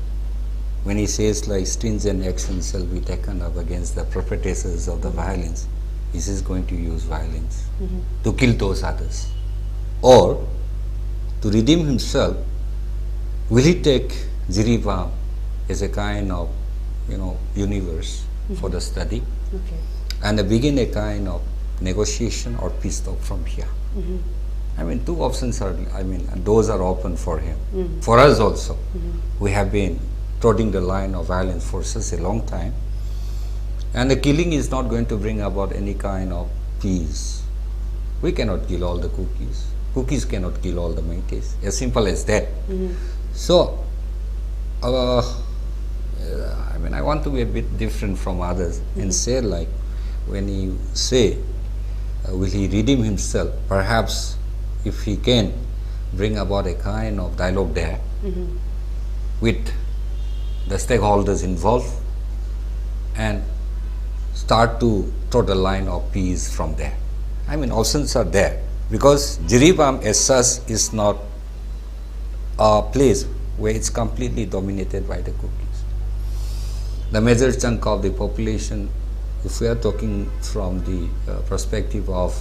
When he says like stringent action shall be taken up against the perpetrators of the violence, he is going to use violence to kill those others. Or to redeem himself, will he take Jiribam as a kind of universe for the study, and begin a kind of negotiation or peace talk from here? I mean, two options are, those are open for him. For us also, we have been trotting the line of violence for such a long time, and the killing is not going to bring about any kind of peace. We cannot kill all the cookies. Cookies cannot kill all the Métis. As simple as that. So, I want to be a bit different from others and say, like, when you say, will he redeem himself, perhaps if he can bring about a kind of dialogue there with the stakeholders involved and start to draw the line of peace from there. Options are there, because Jiribam as such is not a place where it's completely dominated by the cookies. The major chunk of the population, if we are talking from the perspective of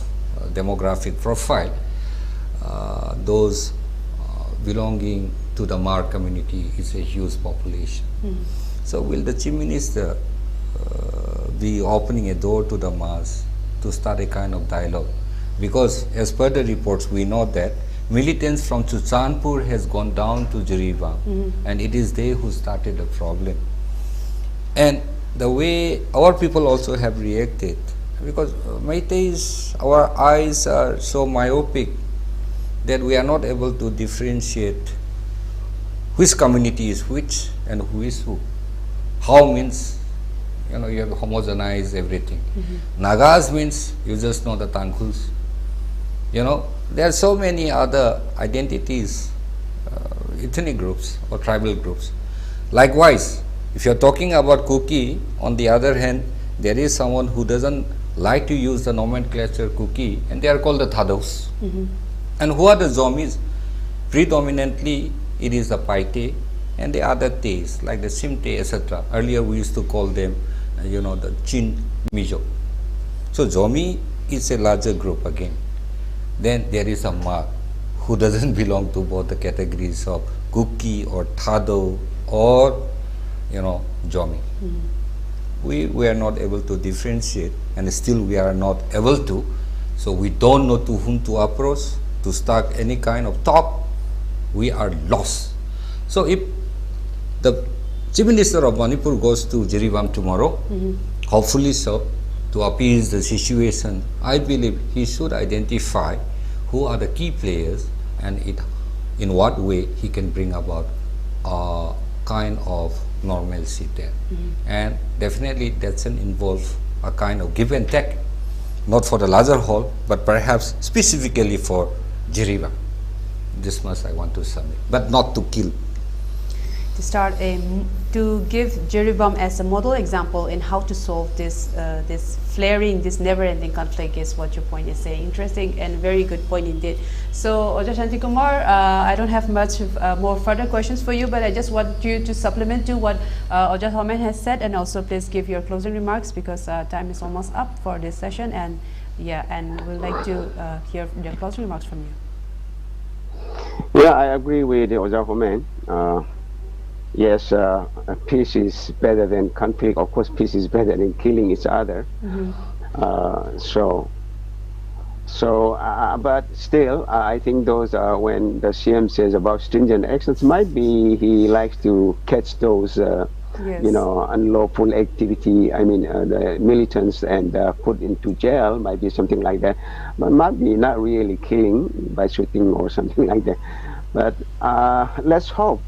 demographic profile, those belonging to the Mar community is a huge population. So will the Chief Minister be opening a door to the Mars to start a kind of dialogue? Because as per the reports, we know that militants from Shushanpur has gone down to Jiribam, and it is they who started the problem. And the way our people also have reacted, because Métis, our eyes are so myopic that we are not able to differentiate which community is which and who is who. How means, you have homogenized everything. Nagas means you just know the Tanghuls. There are so many other identities, ethnic groups or tribal groups. Likewise, if you are talking about Kuki, on the other hand, there is someone who doesn't like to use the nomenclature Kuki, and they are called the Thados. And who are the Zomis? Predominantly, it is the Paite and the other Tes, like the Simte, etc. Earlier, we used to call them, the Chin Mizo. So, Zomi is a larger group again. Then there is a Mar, who doesn't belong to both the categories of Kuki or Thado or, you know, Jomi. We are not able to differentiate, and still we are not able to. So we don't know to whom to approach, to start any kind of talk. We are lost. So if the Chief Minister of Manipur goes to Jiribam tomorrow, hopefully so, to appease the situation, I believe he should identify who are the key players and in what way he can bring about a kind of normalcy there. And definitely that's involve a kind of give and take, not for the larger whole, but perhaps specifically for Jiribam. This much I want to submit, but not to kill. To give Jiribam as a model example in how to solve this flaring, this never-ending conflict is what your point is saying. Interesting and very good point indeed. So, Oja Shantikumar, I don't have much more further questions for you, but I just want you to supplement to what Oja Homen has said, and also please give your closing remarks because time is almost up for this session, and we'd like to hear the closing remarks from you. Yeah, I agree with Oja Homen. Yes, peace is better than conflict. Of course, peace is better than killing each other. But still, I think those when the CM says about stringent actions, might be he likes to catch those, you know, unlawful activity. I mean, the militants and put into jail. Might be something like that, but might be not really killing by shooting or something like that. But let's hope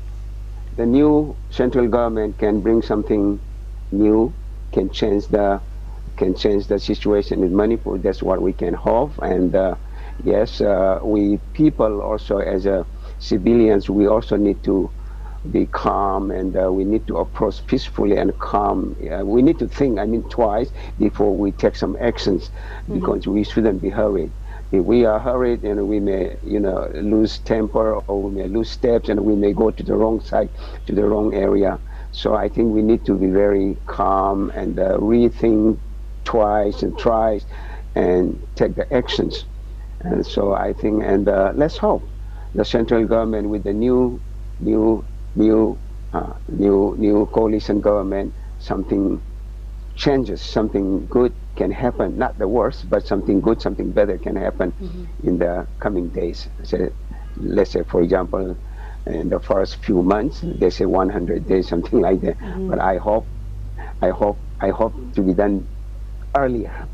the new central government can bring something new, can change the situation in Manipur. That's what we can hope. And yes, we people also as civilians, we also need to be calm, and we need to approach peacefully and calm. We need to think, I mean, twice before we take some actions, because we shouldn't be hurried. If we are hurried, and we may, you know, lose temper, or we may lose steps, and we may go to the wrong side, to the wrong area. So I think we need to be very calm and rethink twice and thrice, and take the actions. And so I think, and let's hope the central government with the new coalition government, something changes, something good can happen, not the worst, but something good, something better can happen in the coming days. So, let's say, for example, in the first few months, they say 100 days, something like that. But I hope to be done earlier.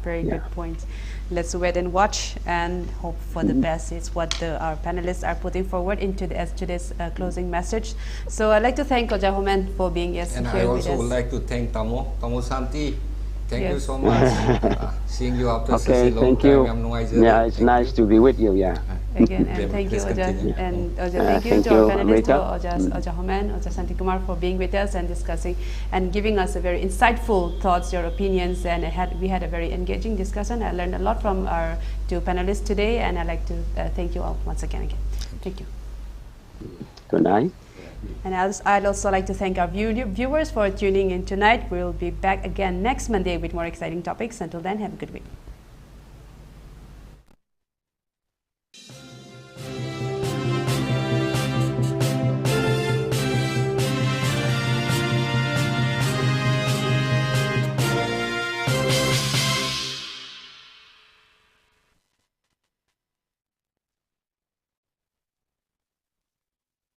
Very good point. Let's wait and watch and hope for the best. It's what our panelists are putting forward into as today's closing message. So I'd like to thank Oja Homen for being here with us. And I also would like to thank Tamo Santi. Thank you so much. Seeing you after such a long time. Yeah, it's nice to be with you. Yeah. Again, and thank you, Oja, and Oja, thank you to our panelists, Oja Homen, Oja Shantikumar, for being with us and discussing and giving us a very insightful thoughts, your opinions, and we had a very engaging discussion. I learned a lot from our two panelists today, and I'd like to thank you all once again. Thank you. Good night. And I'd also like to thank our viewers for tuning in tonight. We'll be back again next Monday with more exciting topics. Until then, have a good week.